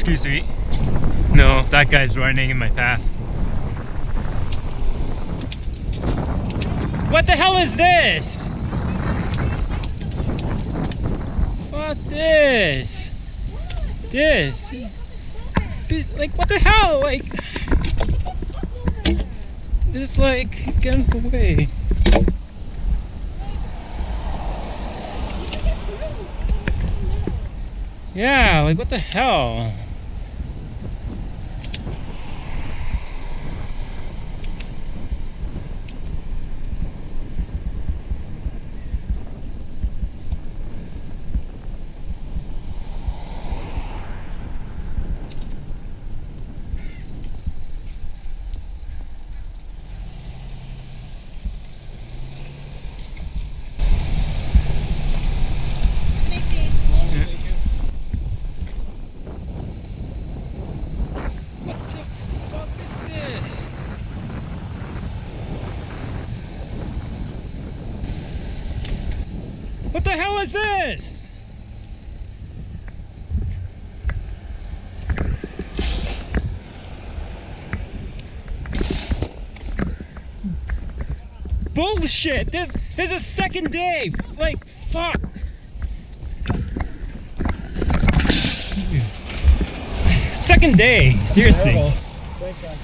Excuse me. No, that guy's running in my path. What the hell is this? What this? This? Like, what the hell? Like, this, like, get away. Yeah, like, what the hell? What the hell is this? Bullshit! This is a second day! Like, fuck! Second day! Seriously. Thanks, man.